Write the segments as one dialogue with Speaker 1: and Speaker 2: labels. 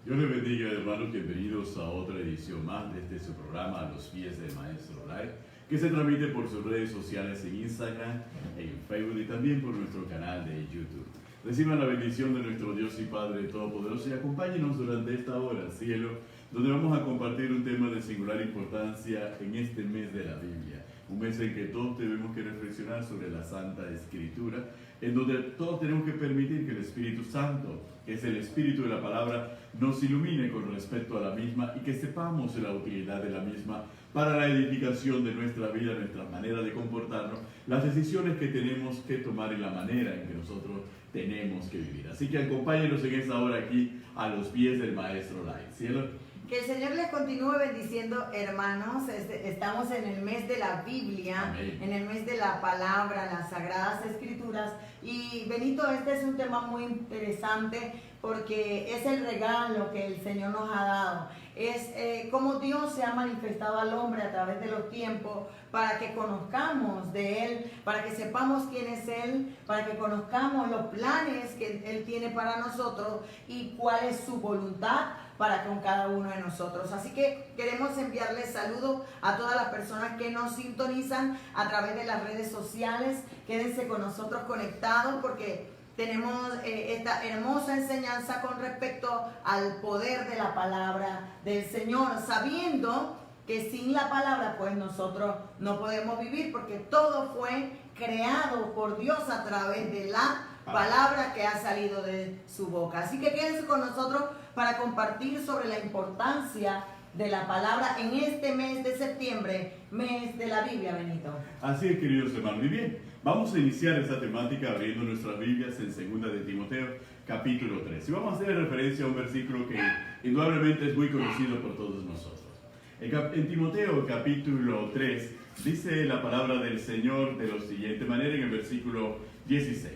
Speaker 1: Dios les bendiga, hermanos. Bienvenidos a otra edición más de este su programa, A los pies del Maestro Live, que se transmite por sus redes sociales en Instagram, en Facebook y también por nuestro canal de YouTube. Reciban la bendición de nuestro Dios y Padre Todopoderoso y acompáñenos durante esta hora al cielo, donde vamos a compartir un tema de singular importancia en este mes de la Biblia. Un mes en que todos tenemos que reflexionar sobre la Santa Escritura, en donde todos tenemos que permitir que el Espíritu Santo, que es el Espíritu de la Palabra, nos ilumine con respecto a la misma y que sepamos la utilidad de la misma para la edificación de nuestra vida, nuestra manera de comportarnos, las decisiones que tenemos que tomar y la manera en que nosotros tenemos que vivir. Así que acompáñenos en esta hora aquí a los pies del Maestro Live. ¿Cielo?
Speaker 2: Que el Señor les continúe bendiciendo, hermanos. Estamos en el mes de la Biblia, amén, en el mes de la palabra, las Sagradas Escrituras. Y Benito, este es un tema muy interesante porque es el regalo que el Señor nos ha dado. Es como Dios se ha manifestado al hombre a través de los tiempos para que conozcamos de Él, para que sepamos quién es Él, para que conozcamos los planes que Él tiene para nosotros y cuál es su voluntad para con cada uno de nosotros. Así que queremos enviarles saludos a todas las personas que nos sintonizan a través de las redes sociales. Quédense con nosotros conectados porque tenemos esta hermosa enseñanza con respecto al poder de la palabra del Señor, sabiendo que sin la palabra pues nosotros no podemos vivir, porque todo fue creado por Dios a través de la palabra que ha salido de su boca. Así que quédense con nosotros para compartir sobre la importancia de la palabra en este mes de septiembre, mes de la Biblia, Benito.
Speaker 1: Así es, queridos hermanos. Muy bien, vamos a iniciar esta temática abriendo nuestras Biblias en 2 de Timoteo, capítulo 3. Y vamos a hacer referencia a un versículo que indudablemente es muy conocido por todos nosotros. En Timoteo, capítulo 3, dice la palabra del Señor de la siguiente manera en el versículo 16.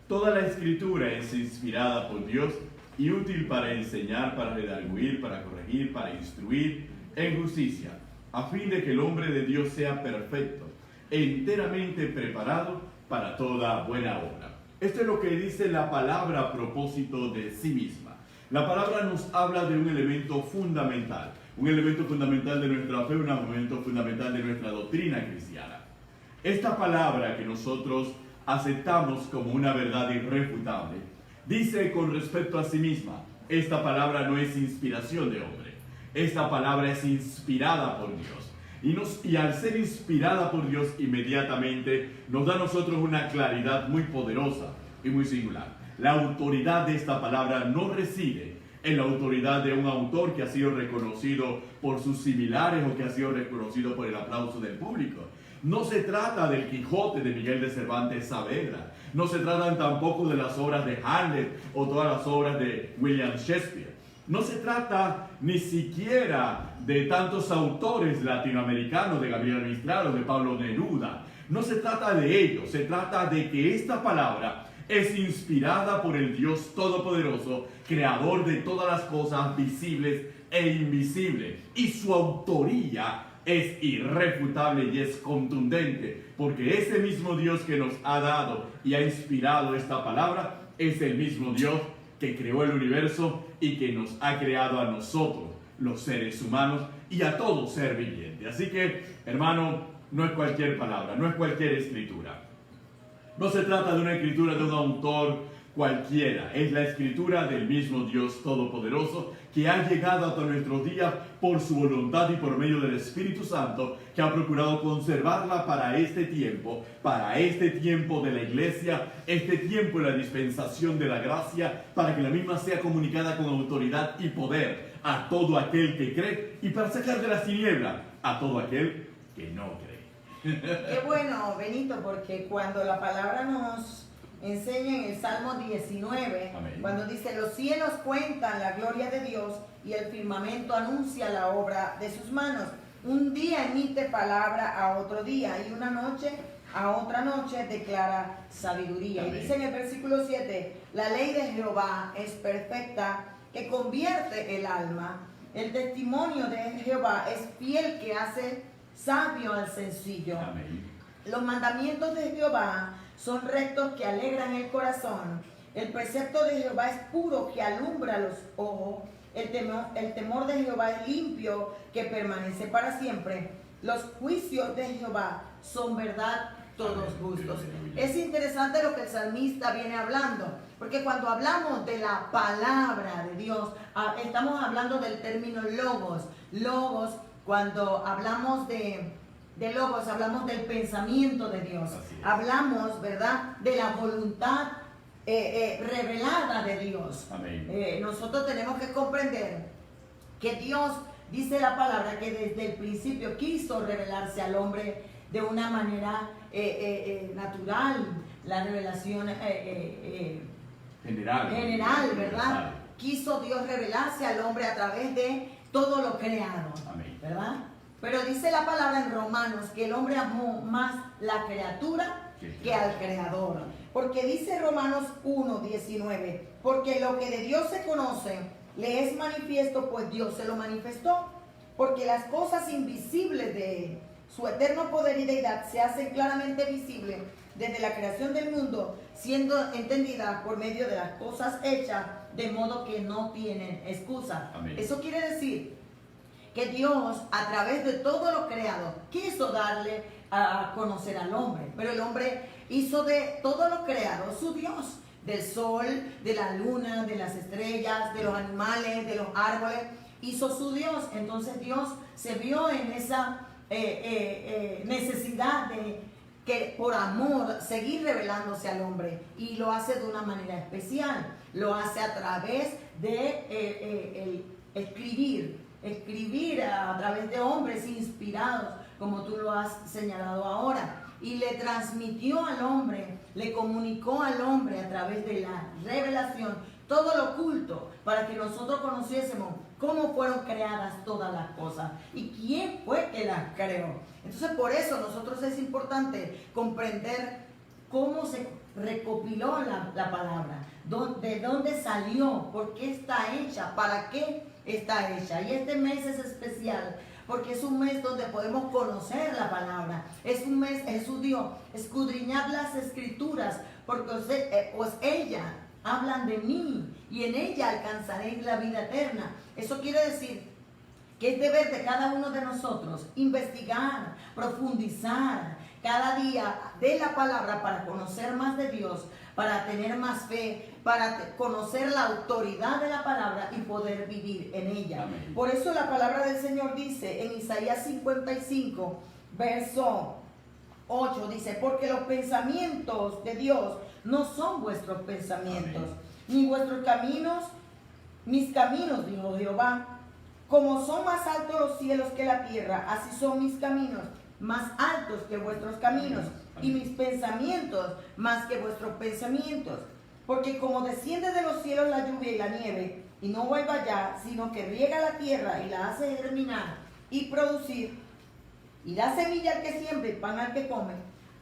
Speaker 1: Toda la Escritura es inspirada por Dios y útil para enseñar, para redarguir, para corregir, para instruir en justicia, a fin de que el hombre de Dios sea perfecto, enteramente preparado para toda buena obra. Esto es lo que dice la palabra a propósito de sí misma. La palabra nos habla de un elemento fundamental de nuestra fe, un elemento fundamental de nuestra doctrina cristiana. Esta palabra que nosotros aceptamos como una verdad irrefutable, dice con respecto a sí misma, esta palabra no es inspiración de hombre, esta palabra es inspirada por Dios. Y al ser inspirada por Dios, inmediatamente nos da a nosotros una claridad muy poderosa y muy singular. La autoridad de esta palabra no reside en la autoridad de un autor que ha sido reconocido por sus similares o que ha sido reconocido por el aplauso del público. No se trata del Quijote de Miguel de Cervantes Saavedra. No se tratan tampoco de las obras de Hamlet o todas las obras de William Shakespeare. No se trata ni siquiera de tantos autores latinoamericanos, de Gabriel Mistral o de Pablo Neruda. No se trata de ello. Se trata de que esta palabra es inspirada por el Dios Todopoderoso, creador de todas las cosas visibles e invisibles. Y su autoría es irrefutable y es contundente, porque ese mismo Dios que nos ha dado y ha inspirado esta palabra es el mismo Dios que creó el universo y que nos ha creado a nosotros, los seres humanos, y a todo ser viviente. Así que, hermano, no es cualquier palabra, no es cualquier escritura. No se trata de una escritura de un autor cualquiera, es la escritura del mismo Dios Todopoderoso que ha llegado hasta nuestros días por su voluntad y por medio del Espíritu Santo, que ha procurado conservarla para este tiempo de la iglesia, este tiempo de la dispensación de la gracia, para que la misma sea comunicada con autoridad y poder a todo aquel que cree y para sacar de las tinieblas a todo aquel que no cree.
Speaker 2: Qué bueno, Benito, porque cuando la palabra nos enseña en el Salmo 19, amén, cuando dice: los cielos cuentan la gloria de Dios y el firmamento anuncia la obra de sus manos. Un día emite palabra a otro día y una noche a otra noche declara sabiduría. Amén. Y dice en el versículo 7, la ley de Jehová es perfecta, que convierte el alma. El testimonio de Jehová es fiel, que hace sabio al sencillo. Amén. Los mandamientos de Jehová son rectos, que alegran el corazón. El precepto de Jehová es puro, que alumbra los ojos. el temor de Jehová es limpio, que permanece para siempre. Los juicios de Jehová son verdad, todos justos. Es interesante lo que el salmista viene hablando, porque cuando hablamos de la palabra de Dios, estamos hablando del término logos. Logos, cuando hablamos de logos, hablamos del pensamiento de Dios. Hablamos, ¿verdad?, de la voluntad revelada de Dios. Nosotros tenemos que comprender que Dios, dice la palabra, que desde el principio quiso revelarse al hombre de una manera natural, la revelación general, ¿verdad? Quiso Dios revelarse al hombre a través de todo lo creado, ¿verdad? Pero dice la palabra en Romanos que el hombre amó más la criatura que al Creador. Porque dice Romanos 1:19, porque lo que de Dios se conoce le es manifiesto, pues Dios se lo manifestó. Porque las cosas invisibles de su eterno poder y deidad se hacen claramente visibles desde la creación del mundo, siendo entendidas por medio de las cosas hechas, de modo que no tienen excusa. Eso quiere decir que Dios, a través de todo lo creado, quiso darle a conocer al hombre. Pero el hombre hizo de todo lo creado su Dios. Del sol, de la luna, de las estrellas, de los animales, de los árboles. Hizo su Dios. Entonces Dios se vio en esa necesidad de que por amor seguir revelándose al hombre, y lo hace de una manera especial. Lo hace a través de escribir a través de hombres inspirados, como tú lo has señalado ahora, y le transmitió al hombre, le comunicó al hombre a través de la revelación todo lo oculto, para que nosotros conociésemos cómo fueron creadas todas las cosas y quién fue que las creó. Entonces, por eso nosotros es importante comprender cómo se recopiló la palabra, de dónde salió, por qué está hecha, para qué está hecha. Y este mes es especial porque es un mes donde podemos conocer la palabra. Es un mes, Jesús dijo, escudriñad las escrituras, porque pues ellas hablan de mí y en ella alcanzaréis la vida eterna. Eso quiere decir que es deber de cada uno de nosotros investigar, profundizar cada día de la palabra para conocer más de Dios, para tener más fe, para conocer la autoridad de la palabra y poder vivir en ella. Amén. Por eso la palabra del Señor dice en Isaías 55, verso 8, dice, porque los pensamientos de Dios no son vuestros pensamientos, amén, ni vuestros caminos, mis caminos, dijo Jehová. Como son más altos los cielos que la tierra, así son mis caminos más altos que vuestros caminos, y mis pensamientos más que vuestros pensamientos. Porque como desciende de los cielos la lluvia y la nieve, y no vuelve allá, sino que riega la tierra y la hace germinar y producir, y da semilla al que siembra y pan al que come,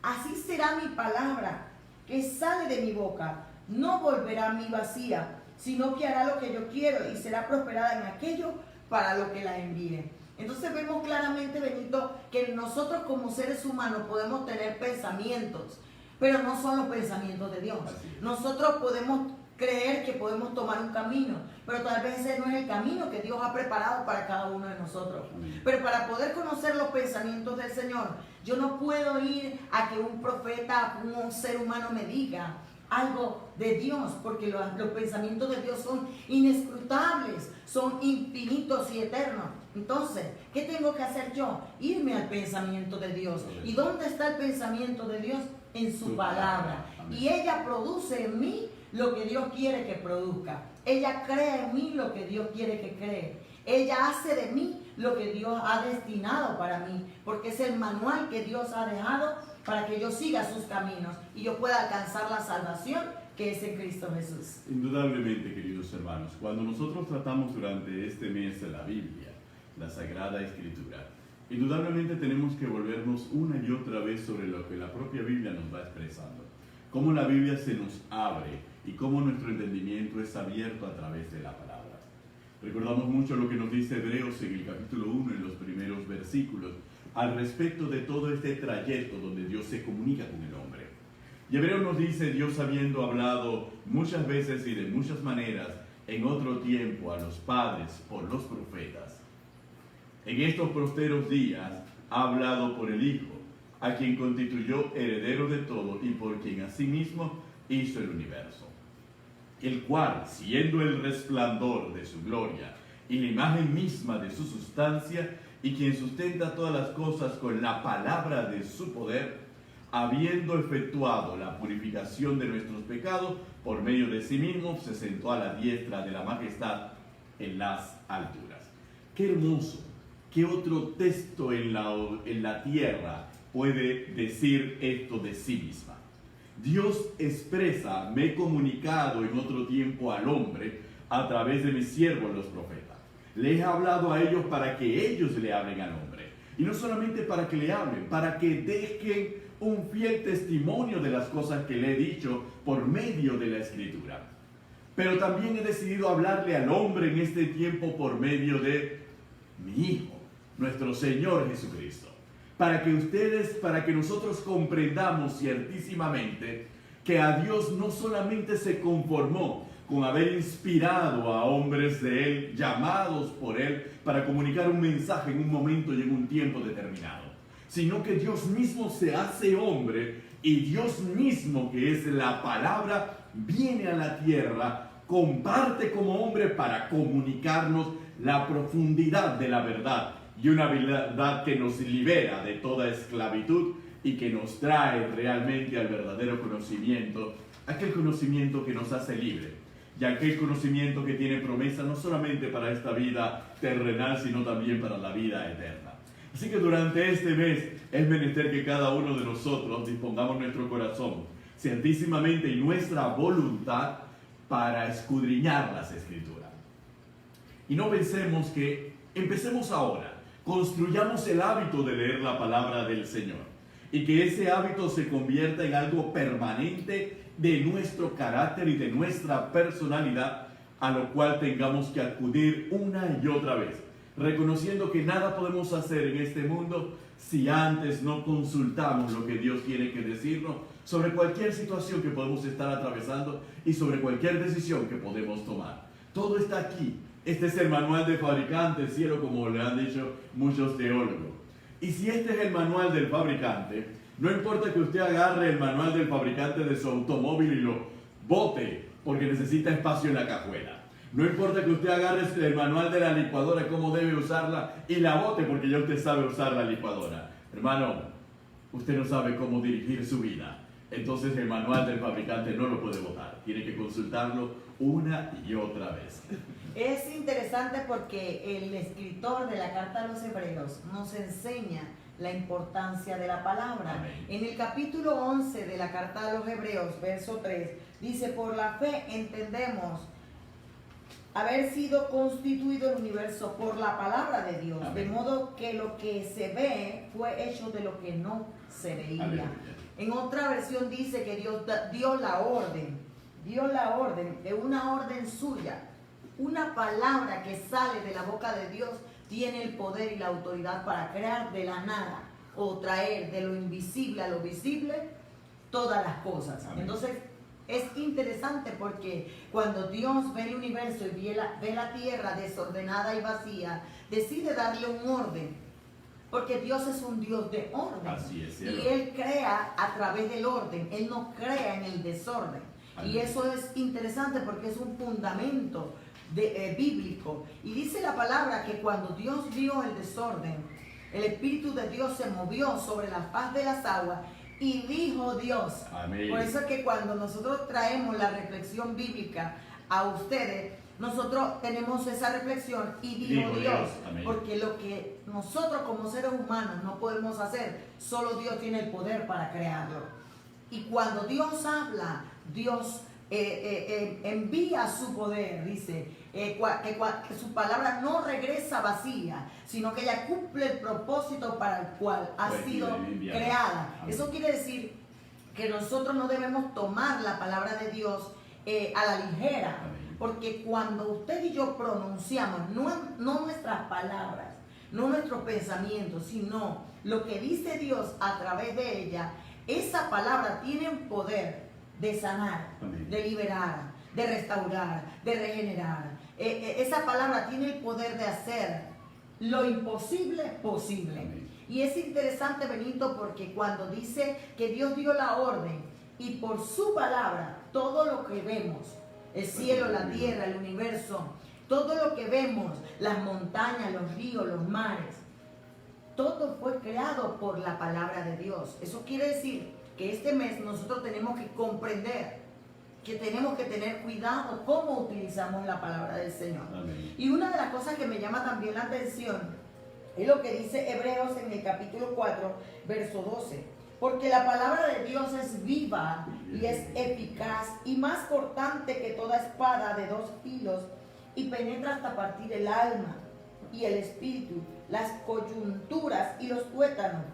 Speaker 2: así será mi palabra que sale de mi boca. No volverá a mí vacía, sino que hará lo que yo quiero y será prosperada en aquello para lo que la envíe. Entonces vemos claramente, Benito, que nosotros como seres humanos podemos tener pensamientos, pero no son los pensamientos de Dios. Nosotros podemos creer que podemos tomar un camino, pero tal vez ese no es el camino que Dios ha preparado para cada uno de nosotros. Pero para poder conocer los pensamientos del Señor, yo no puedo ir a que un profeta, un ser humano me diga algo de Dios, porque los pensamientos de Dios son inescrutables, son infinitos y eternos. Entonces, ¿qué tengo que hacer yo? Irme al pensamiento de Dios. ¿Y dónde está el pensamiento de Dios? En su palabra. Y ella produce en mí lo que Dios quiere que produzca. Ella crea en mí lo que Dios quiere que cree. Ella hace de mí lo que Dios ha destinado para mí, porque es el manual que Dios ha dejado para que yo siga sus caminos y yo pueda alcanzar la salvación que es en Cristo Jesús.
Speaker 1: Indudablemente, queridos hermanos, cuando nosotros tratamos durante este mes de la Biblia, la Sagrada Escritura, indudablemente tenemos que volvernos una y otra vez sobre lo que la propia Biblia nos va expresando, cómo la Biblia se nos abre y cómo nuestro entendimiento es abierto a través de la palabra. Recordamos mucho lo que nos dice Hebreos en el capítulo 1, en los primeros versículos, al respecto de todo este trayecto donde Dios se comunica con el hombre. Y Hebreos nos dice, Dios habiendo hablado muchas veces y de muchas maneras en otro tiempo a los padres por los profetas, en estos posteros días ha hablado por el Hijo, a quien constituyó heredero de todo y por quien asimismo hizo el universo, el cual, siendo el resplandor de su gloria y la imagen misma de su sustancia, y quien sustenta todas las cosas con la palabra de su poder, habiendo efectuado la purificación de nuestros pecados, por medio de sí mismo se sentó a la diestra de la majestad en las alturas. Qué hermoso, qué otro texto en la tierra puede decir esto de sí misma. Dios expresa: me he comunicado en otro tiempo al hombre a través de mis siervos los profetas. Les he hablado a ellos para que ellos le hablen al hombre. Y no solamente para que le hablen, para que dejen un fiel testimonio de las cosas que le he dicho por medio de la Escritura. Pero también he decidido hablarle al hombre en este tiempo por medio de mi Hijo, nuestro Señor Jesucristo. Para que nosotros comprendamos ciertísimamente que a Dios no solamente se conformó con haber inspirado a hombres de Él, llamados por Él, para comunicar un mensaje en un momento y en un tiempo determinado, sino que Dios mismo se hace hombre y Dios mismo, que es la palabra, viene a la tierra, comparte como hombre para comunicarnos la profundidad de la verdad, y una verdad que nos libera de toda esclavitud y que nos trae realmente al verdadero conocimiento, aquel conocimiento que nos hace libre, y aquel conocimiento que tiene promesa no solamente para esta vida terrenal, sino también para la vida eterna. Así que durante este mes es menester que cada uno de nosotros dispongamos nuestro corazón ciertísimamente y nuestra voluntad para escudriñar las Escrituras. Y no pensemos que empecemos ahora, construyamos el hábito de leer la palabra del Señor y que ese hábito se convierta en algo permanente de nuestro carácter y de nuestra personalidad, a lo cual tengamos que acudir una y otra vez, reconociendo que nada podemos hacer en este mundo si antes no consultamos lo que Dios tiene que decirnos sobre cualquier situación que podemos estar atravesando y sobre cualquier decisión que podemos tomar. Todo está aquí. Este es el manual del fabricante, el cielo, como le han dicho muchos teólogos. Y si este es el manual del fabricante, no importa que usted agarre el manual del fabricante de su automóvil y lo bote porque necesita espacio en la cajuela. No importa que usted agarre el manual de la licuadora, cómo debe usarla, y la bote porque ya usted sabe usar la licuadora. Hermano, usted no sabe cómo dirigir su vida. Entonces el manual del fabricante no lo puede botar. Tiene que consultarlo una y otra vez.
Speaker 2: Es interesante porque el escritor de la carta a los Hebreos nos enseña la importancia de la palabra.
Speaker 1: Amén.
Speaker 2: En el capítulo 11 de la carta a los Hebreos, verso 3, dice: por la fe entendemos haber sido constituido el universo por la palabra de Dios. Amén. De modo que lo que se ve fue hecho de lo que no se veía. Amén. En otra versión dice que Dios dio la orden de una orden suya. Una palabra que sale de la boca de Dios tiene el poder y la autoridad para crear de la nada o traer de lo invisible a lo visible todas las cosas. Amén. Entonces es interesante porque cuando Dios ve el universo y ve la tierra desordenada y vacía, decide darle un orden, porque Dios es un Dios de orden.
Speaker 1: Así es,
Speaker 2: y Él crea a través del orden, Él no crea en el desorden. Amén. Y eso es interesante porque es un fundamento bíblico. Y dice la palabra que cuando Dios vio el desorden, el Espíritu de Dios se movió sobre la faz de las aguas y dijo Dios. Amén. Por eso es que cuando nosotros traemos la reflexión bíblica a ustedes, nosotros tenemos esa reflexión y dijo Dios. Porque lo que nosotros como seres humanos no podemos hacer, solo Dios tiene el poder para crearlo. Y cuando Dios habla, Dios envía su poder, dice que su palabra no regresa vacía, sino que ella cumple el propósito para el cual ha sido creada. Amén. Eso quiere decir que nosotros no debemos tomar la palabra de Dios a la ligera. Amén. Porque cuando usted y yo pronunciamos, no nuestras palabras, no nuestros pensamientos, sino lo que dice Dios a través de ella, esa palabra tiene un poder de sanar, amén, de liberar, de restaurar, de regenerar. Esa palabra tiene el poder de hacer lo imposible posible. Y es interesante, Benito, porque cuando dice que Dios dio la orden y por su palabra todo lo que vemos, el cielo, la tierra, el universo, todo lo que vemos, las montañas, los ríos, los mares, todo fue creado por la palabra de Dios. Eso quiere decir que este mes nosotros tenemos que comprender que tenemos que tener cuidado cómo utilizamos la palabra del Señor. Amén. Y una de las cosas que me llama también la atención es lo que dice Hebreos en el capítulo 4, verso 12. Porque la palabra de Dios es viva y es eficaz y más cortante que toda espada de dos filos y penetra hasta partir el alma y el espíritu, las coyunturas y los tuétanos,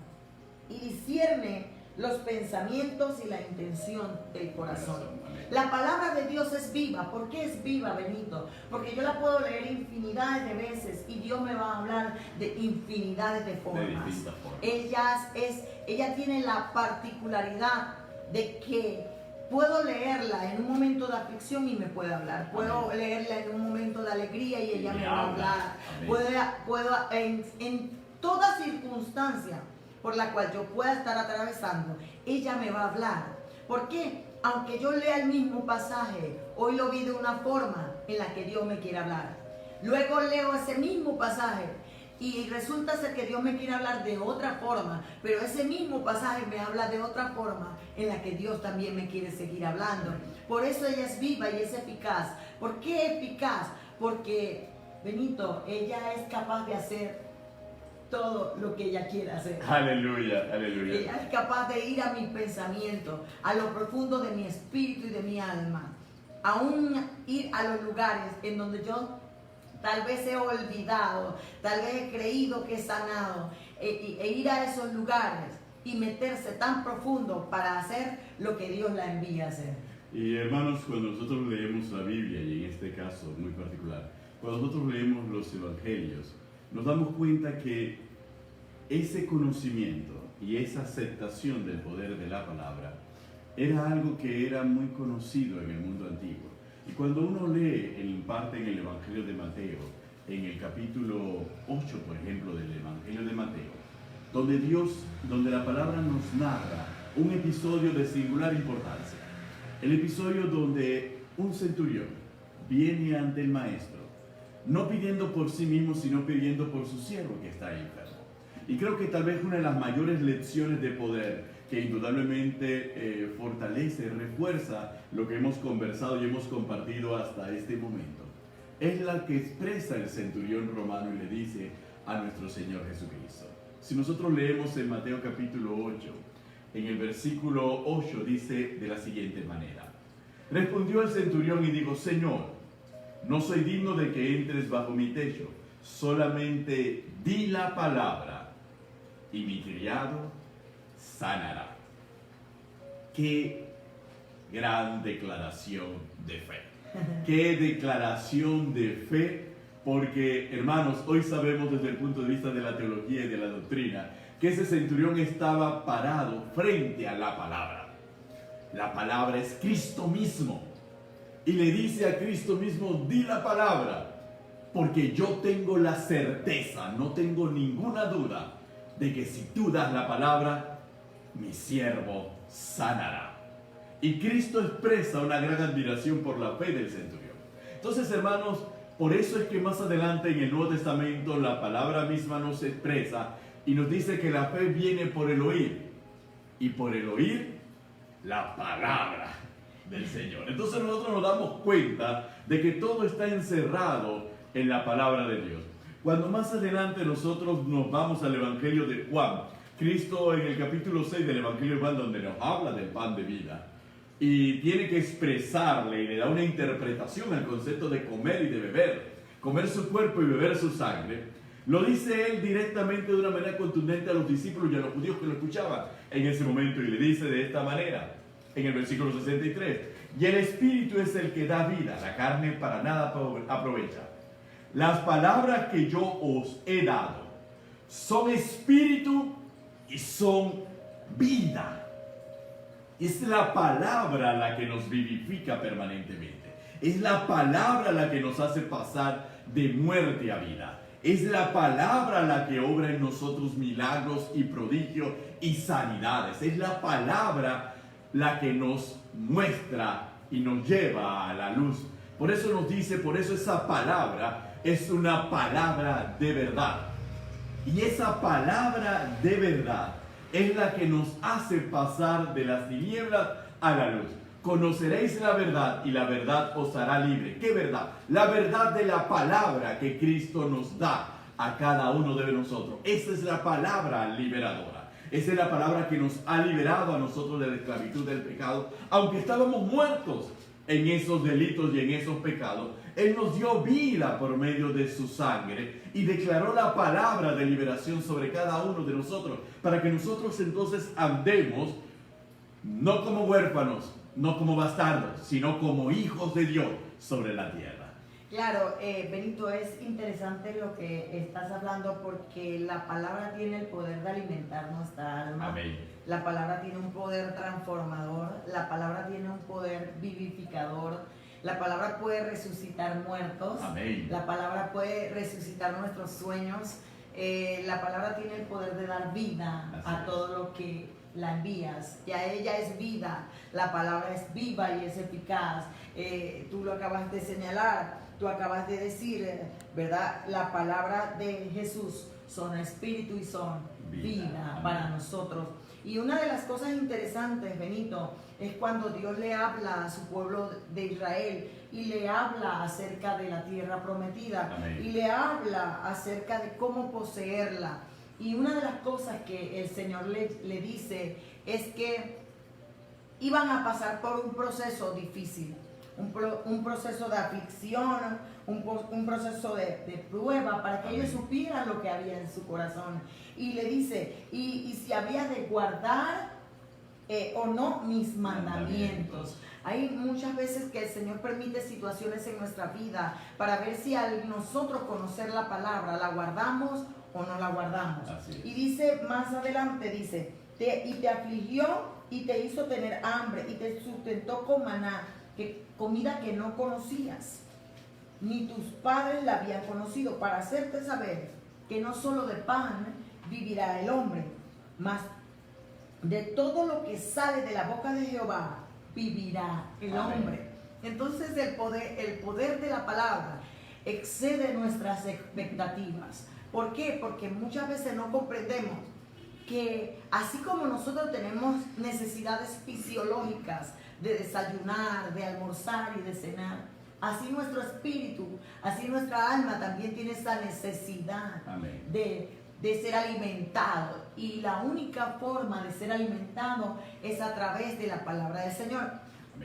Speaker 2: y discierne los pensamientos y la intención del corazón. La palabra de Dios es viva. ¿Por qué es viva, Benito? Porque yo la puedo leer infinidades de veces y Dios me va a hablar de infinidades de formas. Ella tiene la particularidad de que puedo leerla en un momento de aflicción y me puede hablar. Puedo leerla en un momento de alegría y ella me va a hablar. Puedo en toda circunstancia por la cual yo pueda estar atravesando, ella me va a hablar. ¿Por qué? Aunque yo lea el mismo pasaje, hoy lo vi de una forma en la que Dios me quiere hablar. Luego leo ese mismo pasaje y resulta ser que Dios me quiere hablar de otra forma, pero ese mismo pasaje me habla de otra forma en la que Dios también me quiere seguir hablando. Por eso ella es viva y es eficaz. ¿Por qué eficaz? Porque, Benito, ella es capaz de hacer todo lo que ella quiera hacer.
Speaker 1: Aleluya, aleluya.
Speaker 2: Ella es capaz de ir a mi pensamiento, a lo profundo de mi espíritu y de mi alma, aún ir a los lugares en donde yo tal vez he olvidado, tal vez he creído que he sanado, e ir a esos lugares y meterse tan profundo para hacer lo que Dios la envía a hacer.
Speaker 1: Y hermanos, cuando nosotros leemos la Biblia, y en este caso muy particular, cuando nosotros leemos los evangelios, nos damos cuenta que ese conocimiento y esa aceptación del poder de la palabra era algo que era muy conocido en el mundo antiguo. Y cuando uno lee en parte en el Evangelio de Mateo, en el capítulo 8, por ejemplo, del Evangelio de Mateo, donde la palabra nos narra un episodio de singular importancia. El episodio donde un centurión viene ante el maestro, no pidiendo por sí mismo, sino pidiendo por su siervo que está enfermo. Y creo que tal vez una de las mayores lecciones de poder que indudablemente fortalece, refuerza lo que hemos conversado y hemos compartido hasta este momento, es la que expresa el centurión romano y le dice a nuestro Señor Jesucristo. Si nosotros leemos en Mateo capítulo 8, en el versículo 8 dice de la siguiente manera: respondió el centurión y dijo: Señor, no soy digno de que entres bajo mi techo, solamente di la palabra y mi criado sanará. Qué gran declaración de fe. Qué declaración de fe, porque hermanos, hoy sabemos desde el punto de vista de la teología y de la doctrina que ese centurión estaba parado frente a la palabra. La palabra es Cristo mismo. Y le dice a Cristo mismo: di la palabra, porque yo tengo la certeza, no tengo ninguna duda de que si tú das la palabra, mi siervo sanará. Y Cristo expresa una gran admiración por la fe del centurión. Entonces, hermanos, por eso es que más adelante en el Nuevo Testamento la palabra misma nos expresa y nos dice que la fe viene por el oír, y por el oír la palabra del Señor. Entonces nosotros nos damos cuenta de que todo está encerrado en la palabra de Dios. Cuando más adelante nosotros nos vamos al Evangelio de Juan, Cristo en el capítulo 6 del Evangelio de Juan, donde nos habla del pan de vida y tiene que expresarle y le da una interpretación al concepto de comer y de beber, comer su cuerpo y beber su sangre, lo dice él directamente de una manera contundente a los discípulos y a los judíos que lo escuchaban en ese momento, y le dice de esta manera en el versículo 63: y el Espíritu es el que da vida, la carne para nada aprovecha. Las palabras que yo os he dado son espíritu y son vida. Es la palabra la que nos vivifica permanentemente. Es la palabra la que nos hace pasar de muerte a vida. Es la palabra la que obra en nosotros milagros y prodigios y sanidades. Es la palabra la que nos muestra y nos lleva a la luz. Por eso nos dice, por eso esa palabra es una palabra de verdad. Y esa palabra de verdad es la que nos hace pasar de las tinieblas a la luz. Conoceréis la verdad y la verdad os hará libre. ¿Qué verdad? La verdad de la palabra que Cristo nos da a cada uno de nosotros. Esa es la palabra liberadora. Esa es la palabra que nos ha liberado a nosotros de la esclavitud del pecado. Aunque estábamos muertos en esos delitos y en esos pecados, Él nos dio vida por medio de su sangre y declaró la palabra de liberación sobre cada uno de nosotros, para que nosotros entonces andemos no como huérfanos, no como bastardos, sino como hijos de Dios sobre la tierra.
Speaker 2: Claro, Benito, es interesante lo que estás hablando, porque la palabra tiene el poder de alimentar nuestra alma.
Speaker 1: Amén.
Speaker 2: La palabra tiene un poder transformador, la palabra tiene un poder vivificador, la palabra puede resucitar muertos. Amén. La palabra puede resucitar nuestros sueños, la palabra tiene el poder de dar vida a todo lo que la envías. Ya ella es vida, la palabra es viva y es eficaz. Tú lo acabas de señalar, tú acabas de decir, ¿verdad? La palabra de Jesús son espíritu y son vida para nosotros. Y una de las cosas interesantes, Benito, es cuando Dios le habla a su pueblo de Israel y le habla acerca de la tierra prometida. Amén. Y le habla acerca de cómo poseerla. Y una de las cosas que el Señor le dice es que iban a pasar por un proceso difícil, un proceso de aflicción, un proceso de prueba, para que ellos supieran lo que había en su corazón. Y le dice, y si había de guardar o no mis mandamientos. Hay muchas veces que el Señor permite situaciones en nuestra vida para ver si al nosotros conocer la palabra, la guardamos o no la guardamos. Y dice más adelante, dice, y te afligió y te hizo tener hambre y te sustentó con maná, comida que no conocías, ni tus padres la habían conocido, para hacerte saber que no solo de pan vivirá el hombre, mas de todo lo que sale de la boca de Jehová vivirá el hombre. Entonces el poder de la palabra excede nuestras expectativas. ¿Por qué? Porque muchas veces no comprendemos que así como nosotros tenemos necesidades fisiológicas de desayunar, de almorzar y de cenar, así nuestro espíritu, así nuestra alma también tiene esa necesidad de ser alimentado. Y la única forma de ser alimentado es a través de la palabra del Señor.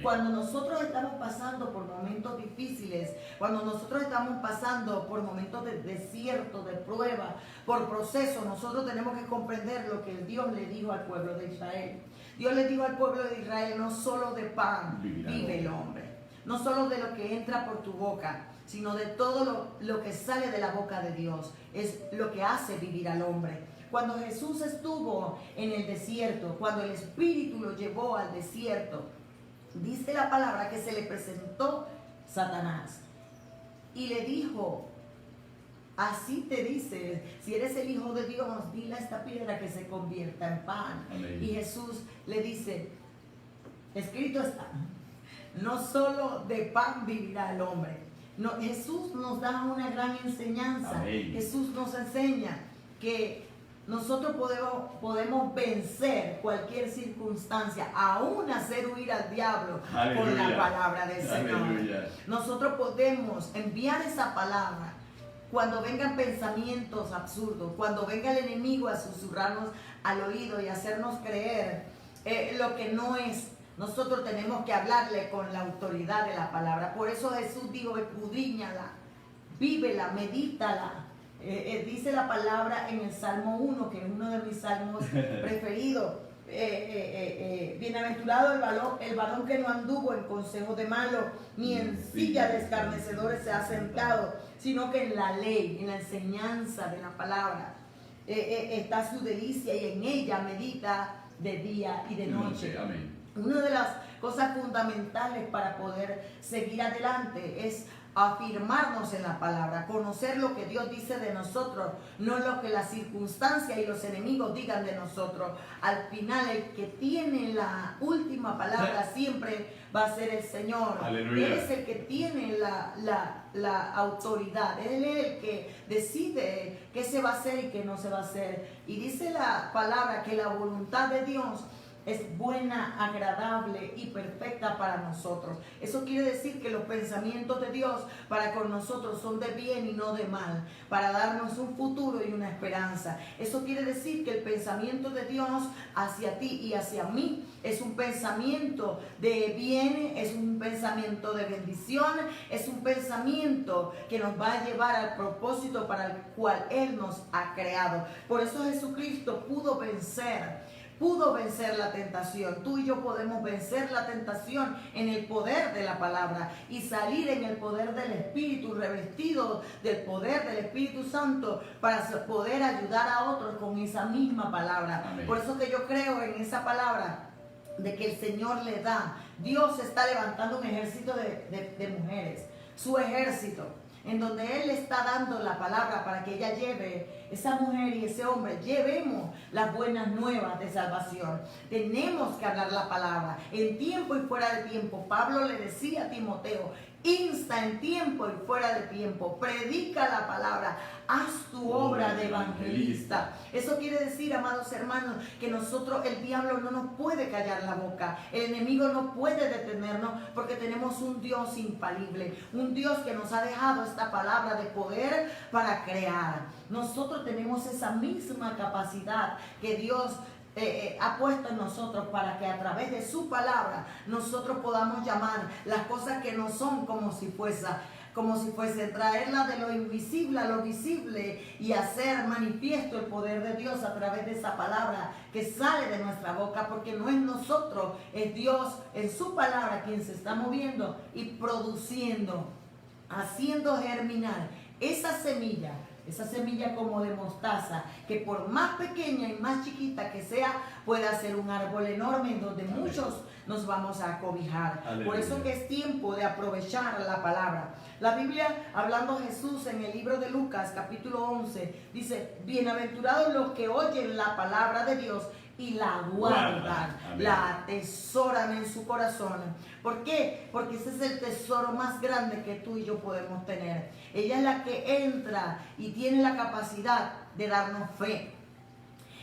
Speaker 2: Cuando nosotros estamos pasando por momentos difíciles, cuando nosotros estamos pasando por momentos de desierto, de prueba, por proceso, nosotros tenemos que comprender lo que Dios le dijo al pueblo de Israel. Dios le dijo al pueblo de Israel, no solo de pan vive el hombre, no solo de lo que entra por tu boca, sino de todo lo que sale de la boca de Dios, es lo que hace vivir al hombre. Cuando Jesús estuvo en el desierto, cuando el Espíritu lo llevó al desierto, dice la palabra que se le presentó Satanás y le dijo, así te dice, si eres el Hijo de Dios, dile a esta piedra que se convierta en pan. Amén. Y Jesús le dice, escrito está, no solo de pan vivirá el hombre. No, Jesús nos da una gran enseñanza. Amén. Jesús nos enseña que nosotros podemos vencer cualquier circunstancia, aún hacer huir al diablo. Aleluya. Con la palabra del Señor. Aleluya. Nosotros podemos enviar esa palabra cuando vengan pensamientos absurdos, cuando venga el enemigo a susurrarnos al oído y hacernos creer lo que no es. Nosotros tenemos que hablarle con la autoridad de la palabra. Por eso Jesús dijo, escudriñala, vívela, medítala. Dice la palabra en el Salmo 1, que es uno de mis salmos preferidos. Bienaventurado el varón que no anduvo en consejo de malo, ni en silla de escarnecedores se ha sentado, sino que en la ley, en la enseñanza de la palabra, está su delicia y en ella medita de día y de noche. Amén. Una de las cosas fundamentales para poder seguir adelante. Es afirmarnos en la palabra, conocer lo que Dios dice de nosotros, no lo que las circunstancias y los enemigos digan de nosotros. Al final, el que tiene la última palabra siempre va a ser el Señor.
Speaker 1: Aleluya.
Speaker 2: Él es el que tiene la autoridad, Él es el que decide qué se va a hacer y qué no se va a hacer. Y dice la palabra que la voluntad de Dios es buena, agradable y perfecta para nosotros. Eso quiere decir que los pensamientos de Dios para con nosotros son de bien y no de mal, para darnos un futuro y una esperanza. Eso quiere decir que el pensamiento de Dios hacia ti y hacia mí es un pensamiento de bien, es un pensamiento de bendición, es un pensamiento que nos va a llevar al propósito para el cual Él nos ha creado. Por eso Jesucristo pudo vencer la tentación. Tú y yo podemos vencer la tentación en el poder de la palabra y salir en el poder del Espíritu, revestido del poder del Espíritu Santo, para poder ayudar a otros con esa misma palabra.
Speaker 1: Amén.
Speaker 2: Por eso que yo creo en esa palabra de que el Señor le da. Dios está levantando un ejército de mujeres, su ejército, en donde Él está dando la palabra para que ella lleve, esa mujer y ese hombre, llevemos las buenas nuevas de salvación. Tenemos que hablar la palabra en tiempo y fuera de tiempo. Pablo le decía a Timoteo: insta en tiempo y fuera de tiempo, predica la palabra, haz tu obra de evangelista. Eso quiere decir, amados hermanos, que nosotros, el diablo no nos puede callar la boca, el enemigo no puede detenernos, porque tenemos un Dios infalible, un Dios que nos ha dejado esta palabra de poder para crear. Nosotros tenemos esa misma capacidad que Dios ha puesto en nosotros, para que a través de su palabra nosotros podamos llamar las cosas que no son como si fuese, traerla de lo invisible a lo visible y hacer manifiesto el poder de Dios a través de esa palabra que sale de nuestra boca, porque no es nosotros, es Dios en su palabra quien se está moviendo y produciendo, haciendo germinar esa semilla como de mostaza, que por más pequeña y más chiquita que sea, puede ser un árbol enorme en donde muchos nos vamos a cobijar.
Speaker 1: Aleluya.
Speaker 2: Por eso que es tiempo de aprovechar la palabra. La Biblia, hablando Jesús en el libro de Lucas, capítulo 11, dice: bienaventurados los que oyen la palabra de Dios y la guardan, la atesoran en su corazón. ¿Por qué? Porque ese es el tesoro más grande que tú y yo podemos tener. Ella es la que entra y tiene la capacidad de darnos fe.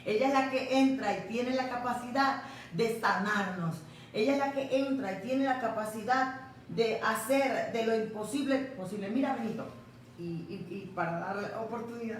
Speaker 2: Ella es la que entra y tiene la capacidad de sanarnos. Ella es la que entra y tiene la capacidad de hacer de lo imposible posible. Mira, Benito, y para darle oportunidad.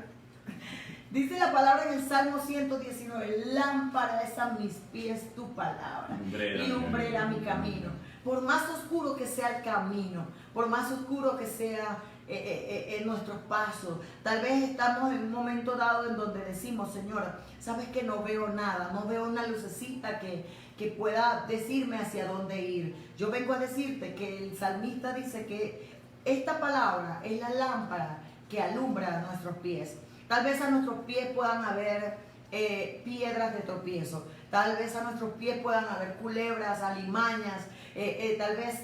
Speaker 2: Dice la palabra en el Salmo 119: lámpara es a mis pies tu palabra y lumbrera mi camino. Por más oscuro que sea el camino, por más oscuro que sea en nuestros pasos, tal vez estamos en un momento dado en donde decimos: Señora, sabes que no veo nada, no veo una lucecita que pueda decirme hacia dónde ir. Yo vengo a decirte que el salmista dice que esta palabra es la lámpara que alumbra nuestros pies. Tal vez a nuestros pies puedan haber piedras de tropiezo. Tal vez a nuestros pies puedan haber culebras, alimañas. Tal vez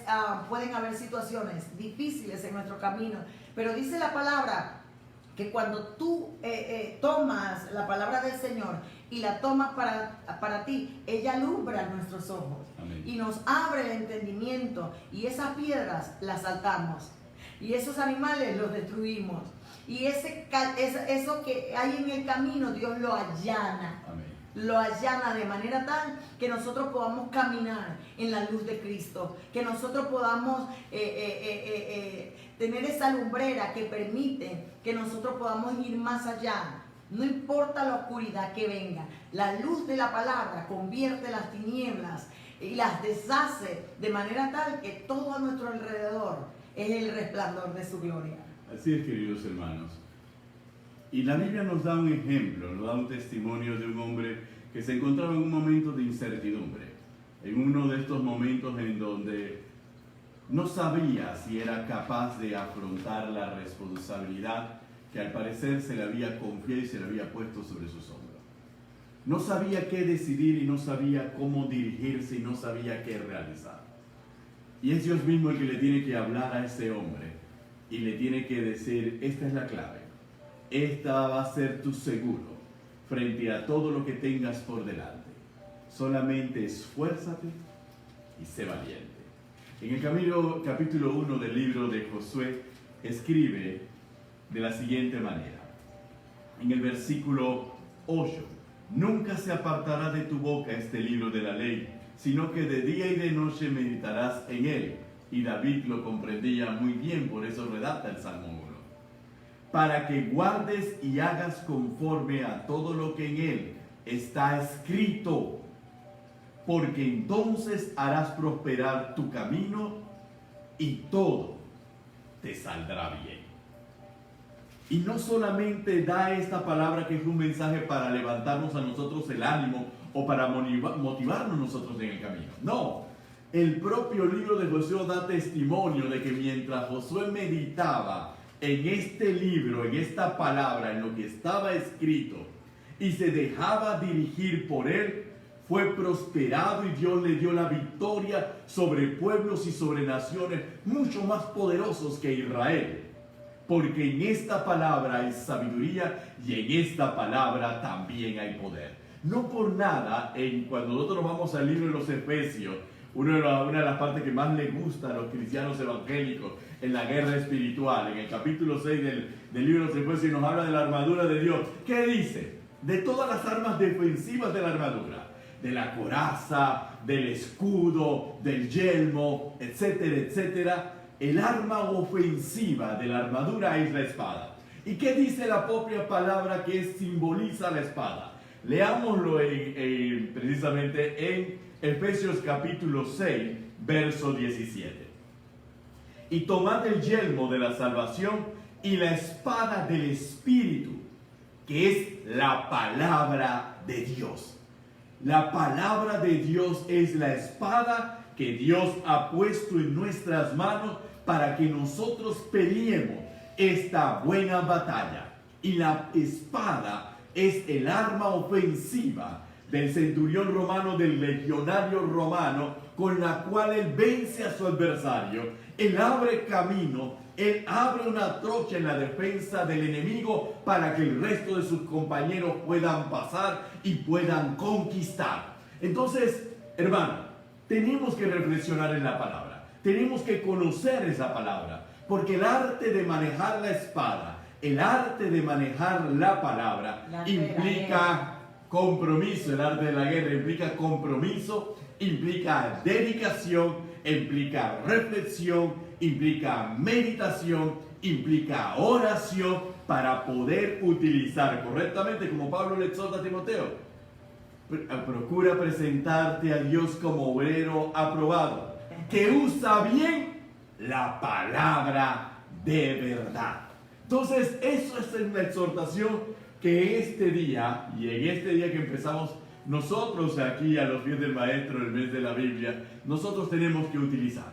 Speaker 2: pueden haber situaciones difíciles en nuestro camino. Pero dice la palabra que cuando tú tomas la palabra del Señor y la tomas para ti, ella alumbra nuestros ojos.
Speaker 1: Amén.
Speaker 2: Y nos abre el entendimiento. Y esas piedras las saltamos. Y esos animales los destruimos. Y eso que hay en el camino, Dios lo allana.
Speaker 1: Amén.
Speaker 2: Lo allana de manera tal que nosotros podamos caminar en la luz de Cristo. Que nosotros podamos tener esa lumbrera que permite que nosotros podamos ir más allá. No importa la oscuridad que venga. La luz de la palabra convierte las tinieblas y las deshace de manera tal que todo a nuestro alrededor es el resplandor de su gloria.
Speaker 1: Así es, queridos hermanos. Y la Biblia nos da un ejemplo, nos da un testimonio de un hombre que se encontraba en un momento de incertidumbre, en uno de estos momentos en donde no sabía si era capaz de afrontar la responsabilidad que al parecer se le había confiado y se le había puesto sobre sus hombros. No sabía qué decidir y no sabía cómo dirigirse y no sabía qué realizar. Y es Dios mismo el que le tiene que hablar a ese hombre y le tiene que decir, esta es la clave, esta va a ser tu seguro frente a todo lo que tengas por delante. Solamente esfuérzate y sé valiente. En el capítulo 1 del libro de Josué escribe de la siguiente manera, en el versículo 8, nunca se apartará de tu boca este libro de la ley, sino que de día y de noche meditarás en él. Y David lo comprendía muy bien, por eso redacta el Salmo 1. Para que guardes y hagas conforme a todo lo que en él está escrito, porque entonces harás prosperar tu camino y todo te saldrá bien. Y no solamente da esta palabra que es un mensaje para levantarnos a nosotros el ánimo o para motivarnos nosotros en el camino. No, el propio libro de Josué da testimonio de que mientras Josué meditaba en este libro, en esta palabra, en lo que estaba escrito, y se dejaba dirigir por él, fue prosperado y Dios le dio la victoria sobre pueblos y sobre naciones mucho más poderosos que Israel. Porque en esta palabra hay sabiduría y en esta palabra también hay poder. No por nada, cuando nosotros vamos al libro de los Efesios, una de las partes que más les gusta a los cristianos evangélicos en la guerra espiritual, en el capítulo 6 del libro de los Efesios, nos habla de la armadura de Dios. ¿Qué dice? De todas las armas defensivas de la armadura, de la coraza, del escudo, del yelmo, etcétera, etcétera. El arma ofensiva de la armadura es la espada. ¿Y qué dice la propia palabra que simboliza la espada? Leámoslo precisamente en Efesios capítulo 6, verso 17. Y tomad el yelmo de la salvación y la espada del Espíritu, que es la palabra de Dios. La palabra de Dios es la espada que Dios ha puesto en nuestras manos para que nosotros peleemos esta buena batalla. Y la espada es el arma ofensiva del centurión romano, del legionario romano, con la cual él vence a su adversario. Él abre camino, él abre una trocha en la defensa del enemigo para que el resto de sus compañeros puedan pasar y puedan conquistar. Entonces, hermano, tenemos que reflexionar en la palabra, tenemos que conocer esa palabra, porque el arte de manejar la espada, el arte de manejar la palabra implica compromiso. El arte de la guerra implica compromiso, implica dedicación, implica reflexión, implica meditación, implica oración para poder utilizar correctamente, como Pablo le exhorta a Timoteo. Procura presentarte a Dios como obrero aprobado, que usa bien la palabra de verdad. Entonces, eso es una exhortación que este día, y en este día que empezamos nosotros aquí a los pies del Maestro, el mes de la Biblia, nosotros tenemos que utilizar.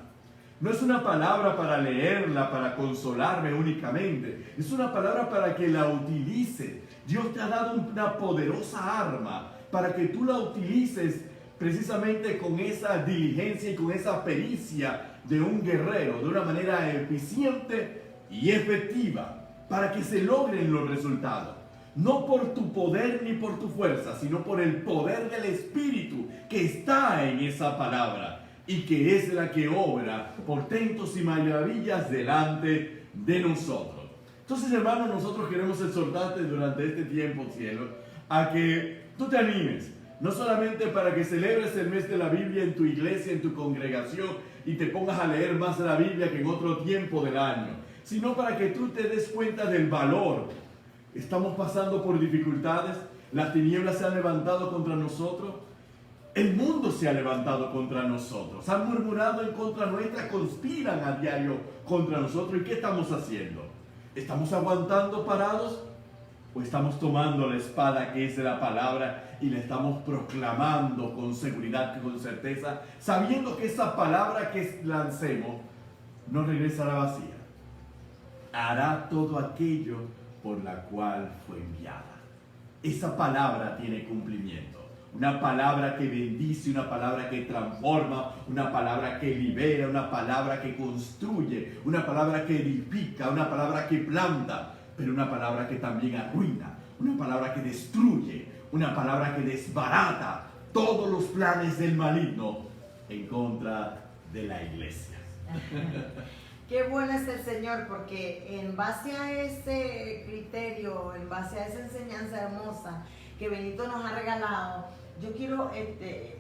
Speaker 1: No es una palabra para leerla, para consolarme únicamente. Es una palabra para que la utilices. Dios te ha dado una poderosa arma para que tú la utilices precisamente con esa diligencia y con esa pericia de un guerrero, de una manera eficiente y efectiva, para que se logren los resultados. No por tu poder ni por tu fuerza, sino por el poder del Espíritu que está en esa palabra y que es la que obra portentos y maravillas delante de nosotros. Entonces, hermanos, nosotros queremos exhortarte durante este tiempo, cielo, a que tú te animes, no solamente para que celebres el mes de la Biblia en tu iglesia, en tu congregación, y te pongas a leer más la Biblia que en otro tiempo del año, sino para que tú te des cuenta del valor. Estamos pasando por dificultades, las tinieblas se han levantado contra nosotros, el mundo se ha levantado contra nosotros, han murmurado en contra nuestra, conspiran a diario contra nosotros. ¿Y qué estamos haciendo? ¿Estamos aguantando parados? ¿O estamos tomando la espada que es la palabra y la estamos proclamando con seguridad, con certeza, sabiendo que esa palabra que lancemos no regresará vacía? Hará todo aquello por la cual fue enviada. Esa palabra tiene cumplimiento. Una palabra que bendice, una palabra que transforma, una palabra que libera, una palabra que construye, una palabra que edifica, una palabra que planta, pero una palabra que también arruina, una palabra que destruye, una palabra que desbarata todos los planes del maligno en contra de la iglesia.
Speaker 2: Qué bueno es el Señor, porque en base a ese criterio, en base a esa enseñanza hermosa que Benito nos ha regalado, yo quiero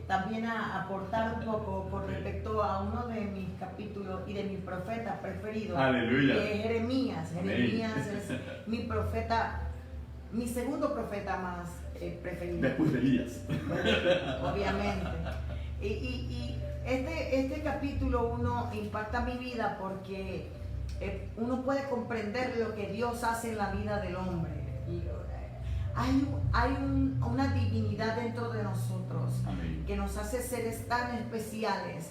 Speaker 2: también aportar un poco con respecto a uno de mis capítulos y de mis profetas preferidos.
Speaker 1: Aleluya.
Speaker 2: Que es Jeremías.
Speaker 1: Amén.
Speaker 2: Jeremías es mi profeta, mi segundo profeta más preferido.
Speaker 1: Después de Elías.
Speaker 2: Obviamente. Y este capítulo 1 impacta mi vida porque uno puede comprender lo que Dios hace en la vida del hombre. Hay una divinidad dentro de nosotros.
Speaker 1: Amén.
Speaker 2: Que nos hace seres tan especiales,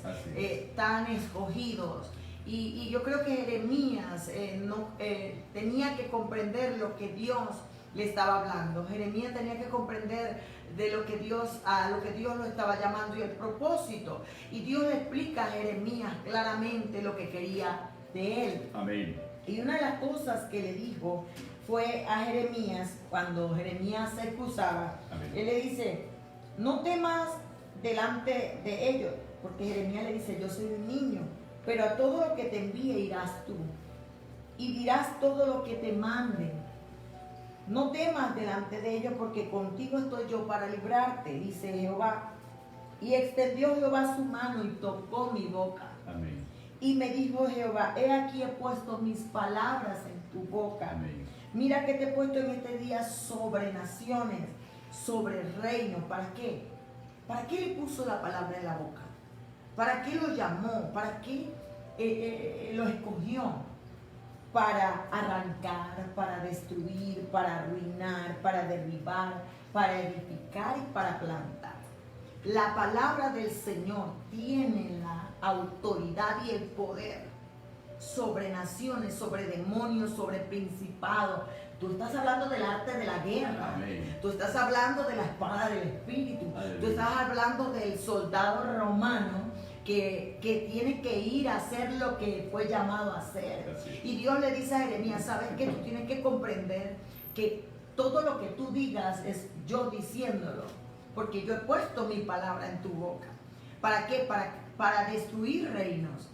Speaker 2: tan escogidos. Y yo creo que Jeremías tenía que comprender lo que Dios le estaba hablando. Jeremías tenía que comprender de lo que a lo que Dios lo estaba llamando y el propósito. Y Dios le explica a Jeremías claramente lo que quería de él.
Speaker 1: Amén.
Speaker 2: Y una de las cosas que le dijo fue a Jeremías, cuando Jeremías se excusaba,
Speaker 1: Amén.
Speaker 2: Él le dice: no temas delante de ellos, porque Jeremías le dice: yo soy un niño, pero a todo lo que te envíe irás tú, y dirás todo lo que te manden. No temas delante de ellos, porque contigo estoy yo para librarte, dice Jehová. Y extendió Jehová su mano y tocó mi boca.
Speaker 1: Amén.
Speaker 2: Y me dijo Jehová: he aquí he puesto mis palabras en tu boca.
Speaker 1: Amén.
Speaker 2: Mira que te he puesto en este día sobre naciones, sobre reinos. ¿Para qué? ¿Para qué le puso la palabra en la boca? ¿Para qué lo llamó? ¿Para qué lo escogió? Para arrancar, para destruir, para arruinar, para derribar, para edificar y para plantar. La palabra del Señor tiene la autoridad y el poder sobre naciones, sobre demonios, sobre principados. Tú estás hablando del arte de la guerra.
Speaker 1: Amén.
Speaker 2: Tú estás hablando de la espada del Espíritu.
Speaker 1: Aleluya.
Speaker 2: Tú estás hablando del soldado romano que tiene que ir a hacer lo que fue llamado a hacer. Y Dios le dice a Jeremías: ¿sabes qué? Tú tienes que comprender que todo lo que tú digas es yo diciéndolo, porque yo he puesto mi palabra en tu boca. ¿Para qué? Para destruir reinos,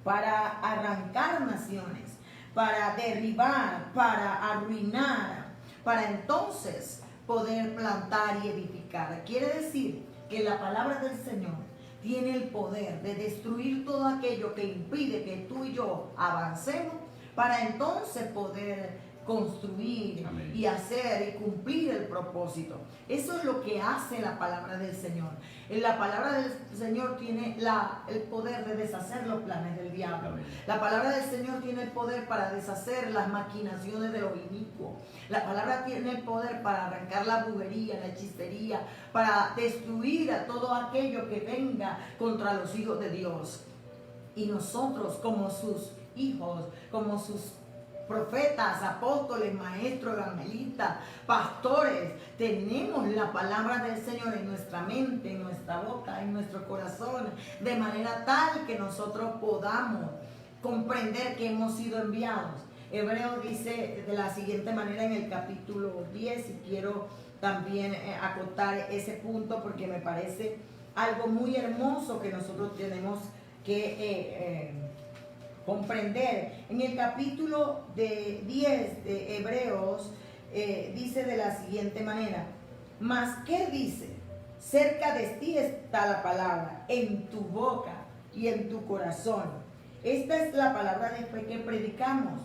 Speaker 2: para arrancar naciones, para derribar, para arruinar, para entonces poder plantar y edificar. Quiere decir que la palabra del Señor tiene el poder de destruir todo aquello que impide que tú y yo avancemos, para entonces poder construir. Amén. Y hacer y cumplir el propósito. Eso es lo que hace la palabra del Señor. La palabra del Señor tiene el poder de deshacer los planes del diablo. Amén. La palabra del Señor tiene el poder para deshacer las maquinaciones de los inicuos. La palabra tiene el poder para arrancar la brujería, la hechicería, para destruir a todo aquello que venga contra los hijos de Dios. Y nosotros, como sus hijos, como sus profetas, apóstoles, maestros, evangelistas, pastores, tenemos la palabra del Señor en nuestra mente, en nuestra boca, en nuestro corazón, de manera tal que nosotros podamos comprender que hemos sido enviados. Hebreo dice de la siguiente manera en el capítulo 10, y quiero también acotar ese punto porque me parece algo muy hermoso que nosotros tenemos que comprender. En el capítulo 10 de Hebreos dice de la siguiente manera: mas ¿qué dice? Cerca de ti está la palabra, en tu boca y en tu corazón. Esta es la palabra de fe que predicamos,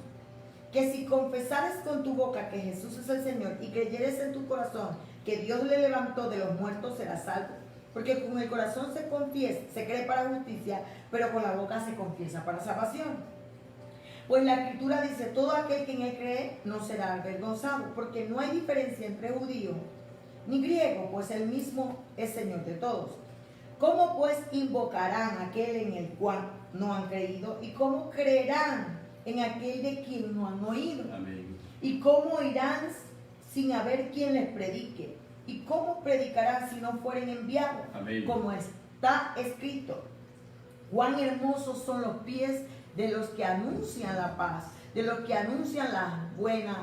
Speaker 2: que si confesares con tu boca que Jesús es el Señor y creyeres en tu corazón que Dios le levantó de los muertos, serás salvo. Porque con el corazón se confiesa, se cree para justicia, pero con la boca se confiesa para salvación. Pues la Escritura dice: todo aquel que en él cree no será avergonzado, porque no hay diferencia entre judío ni griego, pues él mismo es Señor de todos. ¿Cómo pues invocarán a aquel en el cual no han creído? ¿Y cómo creerán en aquel de quien no han oído?
Speaker 1: Amén.
Speaker 2: ¿Y cómo irán sin haber quien les predique? ¿Y cómo predicarán si no fueren enviados?
Speaker 1: Amén.
Speaker 2: Como está escrito, cuán hermosos son los pies de los que anuncian la paz, de los que anuncian las buenas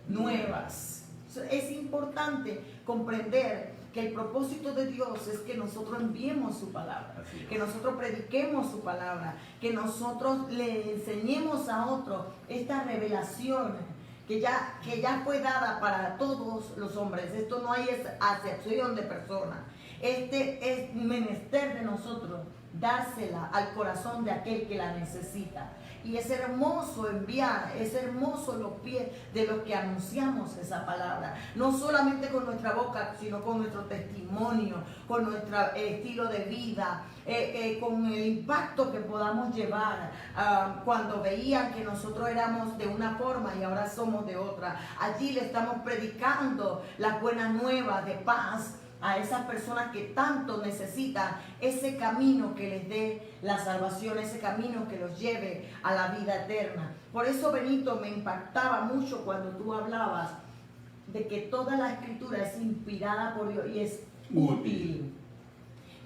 Speaker 2: nuevas. Es importante comprender que el propósito de Dios es que nosotros enviemos su palabra, que nosotros prediquemos su palabra, que nosotros le enseñemos a otros esta revelación que ya fue dada para todos los hombres. Esto no hay acepción de personas. Este es menester de nosotros dársela al corazón de aquel que la necesita. Y es hermoso enviar, es hermoso los pies de los que anunciamos esa palabra. No solamente con nuestra boca, sino con nuestro testimonio, con nuestro estilo de vida, con el impacto que podamos llevar. Cuando veían que nosotros éramos de una forma y ahora somos de otra, allí le estamos predicando las buenas nuevas de paz a esas personas que tanto necesitan ese camino que les dé la salvación, ese camino que los lleve a la vida eterna. Por eso, Benito, me impactaba mucho cuando tú hablabas de que toda la escritura es inspirada por Dios y es útil.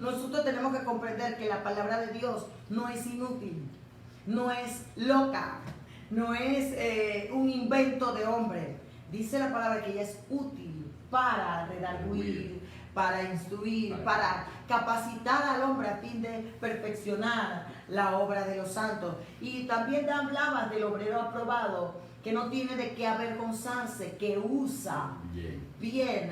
Speaker 2: Nosotros tenemos que comprender que la palabra de Dios no es inútil, no es loca, no es un invento de hombre. Dice la palabra que ella es útil para redarguir, para instruir, para capacitar al hombre a fin de perfeccionar la obra de los santos. Y también hablaba del obrero aprobado, que no tiene de qué avergonzarse, que usa bien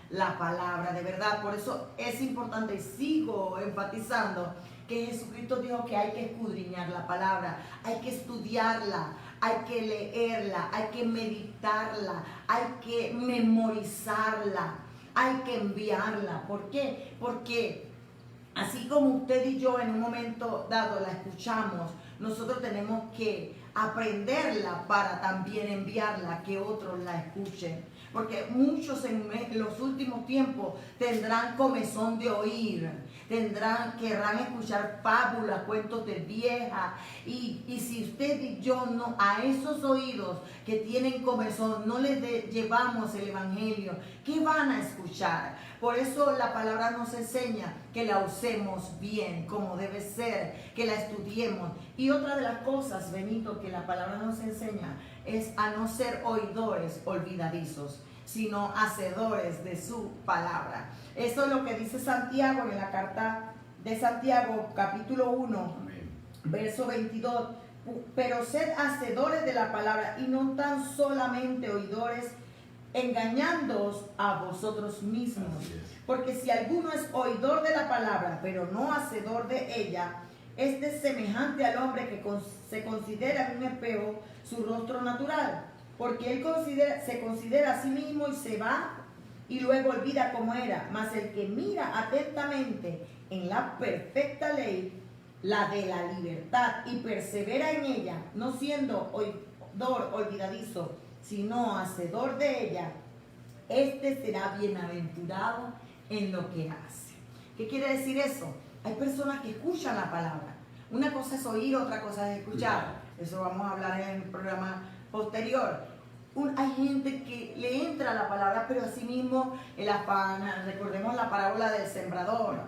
Speaker 2: la palabra de verdad. Por eso es importante, y sigo enfatizando, que Jesucristo dijo que hay que escudriñar la palabra, hay que estudiarla, hay que leerla, hay que meditarla, hay que memorizarla, hay que enviarla. ¿Por qué? Porque así como usted y yo en un momento dado la escuchamos, nosotros tenemos que aprenderla para también enviarla, que otros la escuchen. Porque muchos en los últimos tiempos tendrán comezón de oír, querrán escuchar fábulas, cuentos de viejas. Y si usted y yo no, a esos oídos que tienen comezón, no les llevamos el evangelio, ¿qué van a escuchar? Por eso la palabra nos enseña que la usemos bien, como debe ser, que la estudiemos. Y otra de las cosas, Benito, que la palabra nos enseña es a no ser oidores olvidadizos, sino hacedores de su palabra. Eso es lo que dice Santiago en la carta de Santiago, capítulo 1, amén, verso 22. Pero sed hacedores de la palabra y no tan solamente oidores, engañándoos a vosotros mismos. Porque si alguno es oidor de la palabra, pero no hacedor de ella, este es semejante al hombre que se considera en un espejo su rostro natural. Porque él se considera a sí mismo y se va y luego olvida cómo era. Mas el que mira atentamente en la perfecta ley, la de la libertad, y persevera en ella, no siendo oidor olvidadizo, sino hacedor de ella, este será bienaventurado en lo que hace. ¿Qué quiere decir eso? Hay personas que escuchan la palabra. Una cosa es oír, otra cosa es escuchar. Eso vamos a hablar en el programa posterior. Hay gente que le entra la palabra, pero asimismo el afán. Recordemos la parábola del sembrador.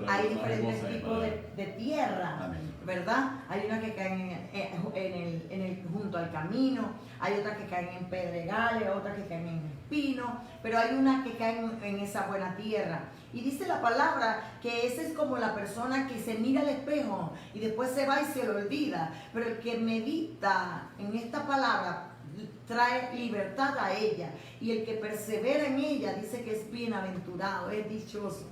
Speaker 2: Hay diferentes tipos de tierra. Amén. ¿Verdad? Hay unas que caen junto al camino, hay otras que caen en pedregales, otras que caen en espinos, pero hay unas que caen en esa buena tierra. Y dice la palabra que esa es como la persona que se mira al espejo y después se va y se lo olvida. Pero el que medita en esta palabra trae libertad a ella. Y el que persevera en ella dice que es bienaventurado, es dichoso.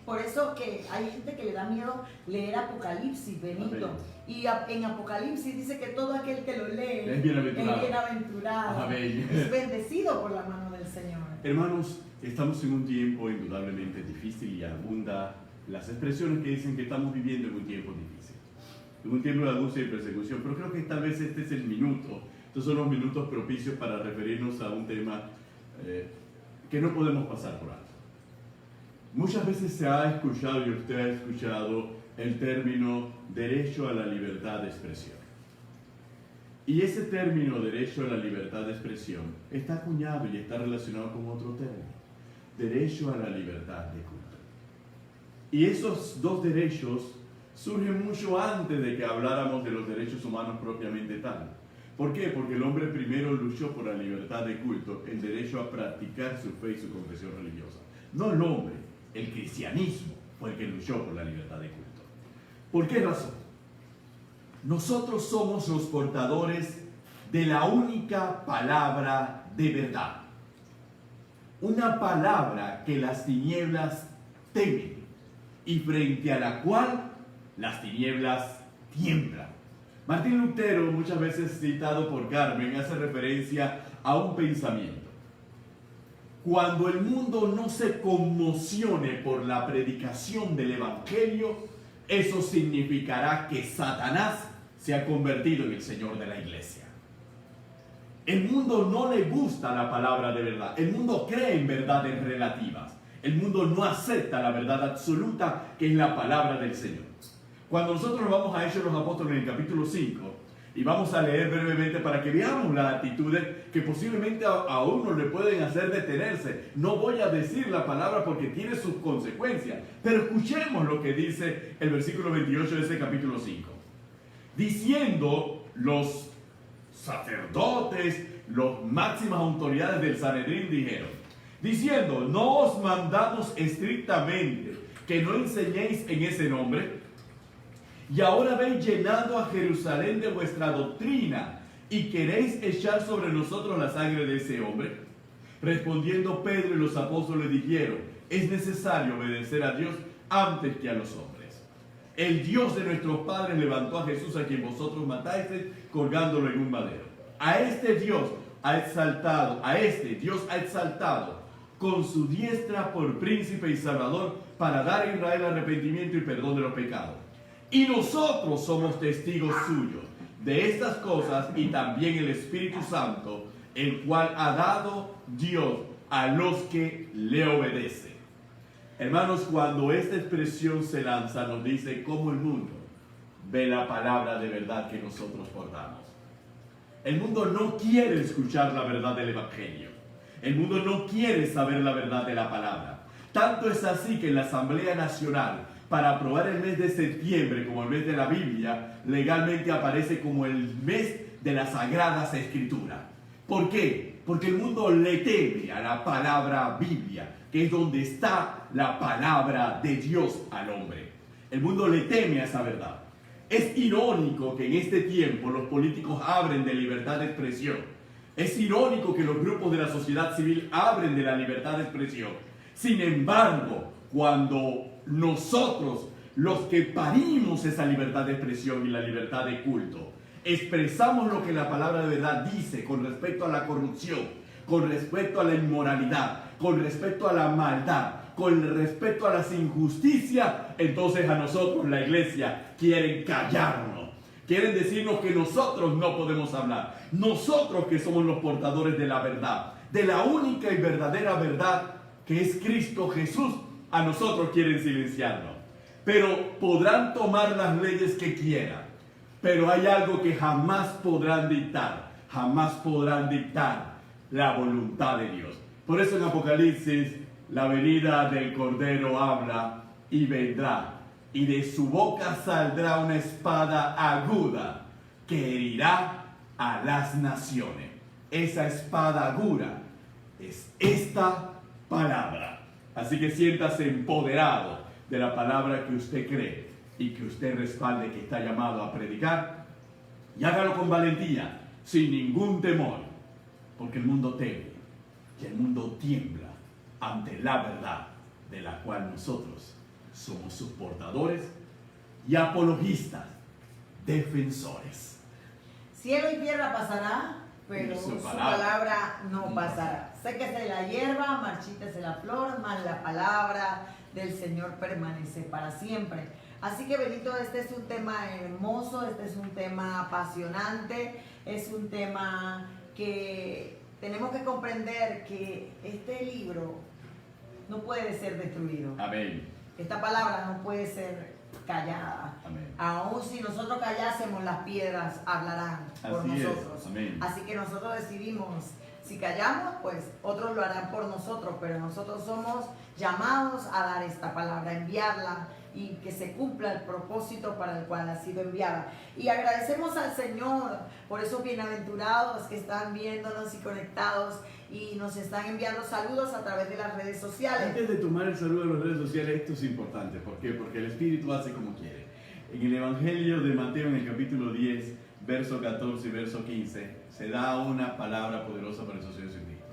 Speaker 2: Por eso que hay gente que le da miedo leer Apocalipsis, Benito. Amén. Y en Apocalipsis dice que todo aquel que lo lee es bienaventurado. Amén. Es bendecido por la mano del Señor.
Speaker 1: Hermanos, estamos en un tiempo indudablemente difícil y abunda las expresiones que dicen que estamos viviendo en un tiempo difícil, en un tiempo de angustia y persecución, pero creo que tal vez este es el minuto, estos son los minutos propicios para referirnos a un tema que no podemos pasar por alto. Muchas veces se ha escuchado y usted ha escuchado el término derecho a la libertad de expresión. Y ese término derecho a la libertad de expresión está acuñado y está relacionado con otro término. derecho a la libertad de culto. Y esos dos derechos surgen mucho antes de que habláramos de los derechos humanos propiamente tal. ¿Por qué? Porque el hombre primero luchó por la libertad de culto, el derecho a practicar su fe y su confesión religiosa. No el hombre, el cristianismo fue el que luchó por la libertad de culto. ¿Por qué razón? Nosotros somos los portadores de la única palabra de verdad. Una palabra que las tinieblas temen y frente a la cual las tinieblas tiemblan. Martín Lutero, muchas veces citado por Carmen, hace referencia a un pensamiento. Cuando el mundo no se conmocione por la predicación del Evangelio, eso significará que Satanás se ha convertido en el Señor de la iglesia. El mundo no le gusta la palabra de verdad. El mundo cree en verdades relativas. El mundo no acepta la verdad absoluta que es la palabra del Señor. Cuando nosotros vamos a Hechos de los Apóstoles en el capítulo 5 y vamos a leer brevemente para que veamos las actitudes que posiblemente a uno le pueden hacer detenerse. No voy a decir la palabra porque tiene sus consecuencias, pero escuchemos lo que dice el versículo 28 de ese capítulo 5. Diciendo los sacerdotes, las máximas autoridades del Sanedrín dijeron, diciendo, no os mandamos estrictamente que no enseñéis en ese nombre, y ahora veis llenando a Jerusalén de vuestra doctrina, y queréis echar sobre nosotros la sangre de ese hombre. Respondiendo Pedro y los apóstoles dijeron, es necesario obedecer a Dios antes que a los hombres. El Dios de nuestros padres levantó a Jesús, a quien vosotros matasteis, colgándolo en un madero. A este Dios ha exaltado con su diestra por príncipe y salvador, para dar a Israel arrepentimiento y perdón de los pecados. Y nosotros somos testigos suyos de estas cosas, y también el Espíritu Santo, el cual ha dado Dios a los que le obedecen. Hermanos, cuando esta expresión se lanza, nos dice cómo el mundo ve la palabra de verdad que nosotros portamos. El mundo no quiere escuchar la verdad del Evangelio. El mundo no quiere saber la verdad de la palabra. Tanto es así que en la Asamblea Nacional, para aprobar el mes de septiembre como el mes de la Biblia, legalmente aparece como el mes de las Sagradas Escrituras. ¿Por qué? Porque el mundo le teme a la palabra Biblia, que es donde está la palabra de Dios al hombre. El mundo le teme a esa verdad. Es irónico que en este tiempo los políticos hablen de libertad de expresión. Es irónico que los grupos de la sociedad civil hablen de la libertad de expresión. Sin embargo, cuando nosotros, los que parimos esa libertad de expresión y la libertad de culto, expresamos lo que la palabra de verdad dice con respecto a la corrupción, con respecto a la inmoralidad, con respecto a la maldad, con respecto a las injusticias, entonces a nosotros, la iglesia, quieren callarnos. Quieren decirnos que nosotros no podemos hablar. Nosotros que somos los portadores de la verdad, de la única y verdadera verdad que es Cristo Jesús, a nosotros quieren silenciarnos. Pero podrán tomar las leyes que quieran. Pero hay algo que jamás podrán dictar. Jamás podrán dictar la voluntad de Dios. Por eso en Apocalipsis, la venida del Cordero habla y vendrá. Y de su boca saldrá una espada aguda que herirá a las naciones. Esa espada aguda es esta palabra. Así que siéntase empoderado de la palabra que usted cree y que usted respalde, que está llamado a predicar. Y hágalo con valentía, sin ningún temor, porque el mundo teme y el mundo tiembla ante la verdad de la cual nosotros somos sus portadores y apologistas, defensores.
Speaker 2: Cielo y tierra pasará, pero su palabra no pasará. Séquese la hierba, marchítese la flor, mas la palabra del Señor permanece para siempre. Así que, Benito, este es un tema hermoso, este es un tema apasionante, es un tema que tenemos que comprender que este libro no puede ser destruido.
Speaker 1: Amén.
Speaker 2: Esta palabra no puede ser callada.
Speaker 1: Amén.
Speaker 2: Aún si nosotros callásemos, las piedras hablarán por
Speaker 1: Así
Speaker 2: nosotros.
Speaker 1: es. Amén.
Speaker 2: Así que nosotros decidimos Si callamos, pues otros lo harán por nosotros, pero nosotros somos llamados a dar esta palabra, a enviarla y que se cumpla el propósito para el cual ha sido enviada. Y agradecemos al Señor por esos bienaventurados que están viéndonos y conectados y nos están enviando saludos a través de las redes sociales.
Speaker 1: Antes de tomar el saludo en las redes sociales, esto es importante. ¿Por qué? Porque el Espíritu hace como quiere. En el Evangelio de Mateo, en el capítulo 10, verso 14 y verso 15, se da una palabra poderosa para esos Jesucristo.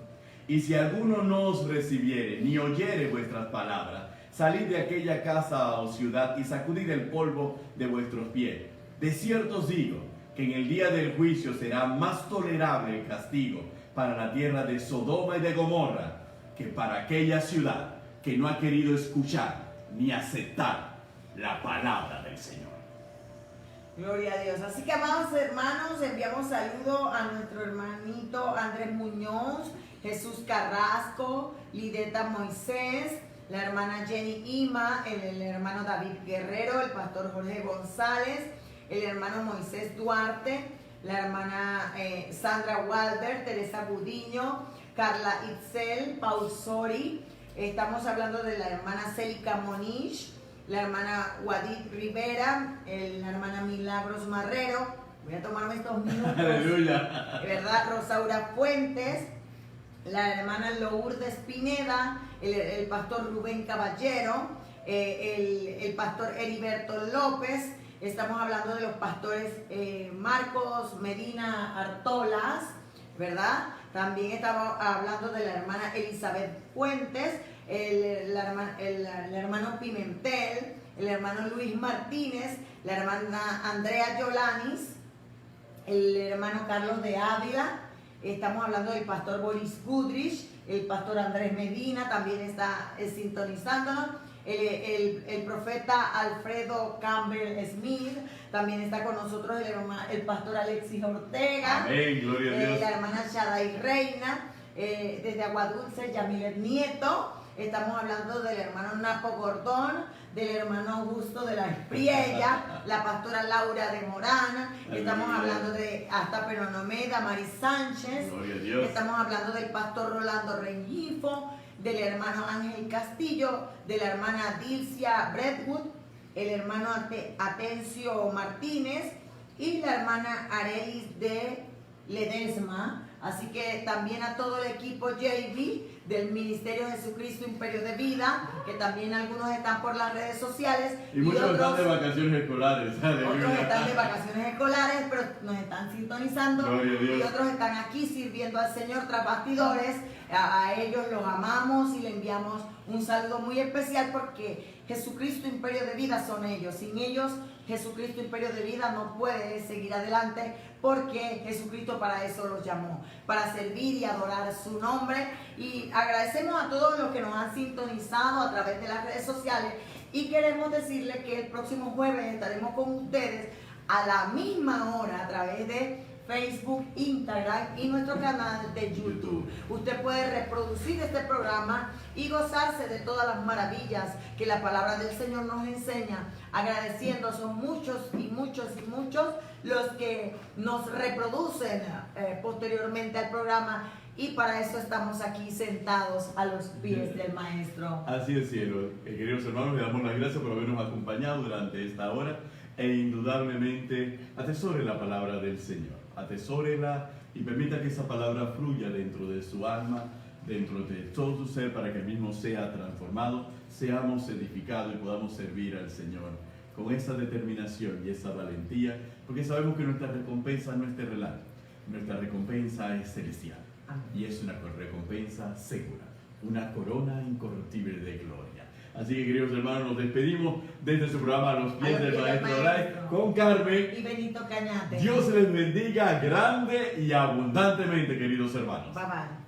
Speaker 1: Y si alguno no os recibiere, ni oyere vuestras palabras, salid de aquella casa o ciudad y sacudid el polvo de vuestros pies. De cierto os digo que en el día del juicio será más tolerable el castigo para la tierra de Sodoma y de Gomorra que para aquella ciudad que no ha querido escuchar ni aceptar la palabra del Señor.
Speaker 2: Gloria a Dios. Así que, amados hermanos, enviamos saludo a nuestro hermanito Andrés Muñoz, Jesús Carrasco, Lideta Moisés, la hermana Jenny Ima, el hermano David Guerrero, el pastor Jorge González, el hermano Moisés Duarte, la hermana Sandra Walder, Teresa Budiño, Carla Itzel, Paul Sori. Estamos hablando de la hermana Célica Monish, la hermana Wadid Rivera, la hermana Milagros Marrero. Voy a tomarme estos minutos.
Speaker 1: Aleluya.
Speaker 2: ¿Verdad? Rosaura Fuentes, la hermana Lourdes Pineda, el pastor Rubén Caballero, el pastor Heriberto López. Estamos hablando de los pastores Marcos Medina Artolas, ¿verdad? También estamos hablando de la hermana Elizabeth Fuentes, el hermano Pimentel, el hermano Luis Martínez, la hermana Andrea Yolanis, el hermano Carlos de Ávila. Estamos hablando del pastor Boris Goodrich, el pastor Andrés Medina también está sintonizándonos. El profeta Alfredo Campbell Smith también está con nosotros, el pastor Alexis Ortega.
Speaker 1: Amén, gloria a Dios.
Speaker 2: La hermana Shaday Reina, desde Aguadulce, Yamilet Nieto. Estamos hablando del hermano Napo Gordón, del hermano Augusto de la Espriella, la pastora Laura de Morana. Estamos hablando de hasta Peronomeda, Mari Sánchez.
Speaker 1: Gloria a Dios.
Speaker 2: Estamos hablando del pastor Rolando Rengifo, del hermano Ángel Castillo, de la hermana Dilcia Bredwood, el hermano Atencio Martínez y la hermana Arelis de Ledesma. Así que también a todo el equipo JV del Ministerio Jesucristo Imperio de Vida, que también algunos están por las redes sociales.
Speaker 1: Y muchos
Speaker 2: otros
Speaker 1: están de vacaciones escolares.
Speaker 2: Otros están de vacaciones escolares, pero nos están sintonizando.
Speaker 1: Gloria a Dios.
Speaker 2: Y otros están aquí sirviendo al Señor tras bastidores. A ellos los amamos y le enviamos un saludo muy especial porque Jesucristo Imperio de Vida son ellos. Sin ellos, Jesucristo Imperio de Vida no puede seguir adelante porque Jesucristo para eso los llamó, para servir y adorar su nombre. Y agradecemos a todos los que nos han sintonizado a través de las redes sociales y queremos decirles que el próximo jueves estaremos con ustedes a la misma hora a través de Facebook, Instagram y nuestro canal de YouTube. Usted puede reproducir este programa y gozarse de todas las maravillas que la palabra del Señor nos enseña. Agradeciendo, son muchos y muchos y muchos los que nos reproducen posteriormente al programa y para eso estamos aquí sentados a los pies del Maestro.
Speaker 1: Así es, cielo. Queridos hermanos, le damos las gracias por habernos acompañado durante esta hora e indudablemente atesore la palabra del Señor. Atesórela y permita que esa palabra fluya dentro de su alma, dentro de todo su ser, para que el mismo sea transformado, seamos edificados y podamos servir al Señor con esa determinación y esa valentía, porque sabemos que nuestra recompensa no es terrenal, nuestra recompensa es celestial. Y es una recompensa segura, una corona incorruptible de gloria. Así que, queridos hermanos, nos despedimos desde su programa A los pies del Maestro Ray con Carmen
Speaker 2: y Benito Cañate.
Speaker 1: Dios les bendiga grande y abundantemente, queridos hermanos.
Speaker 2: Bye bye.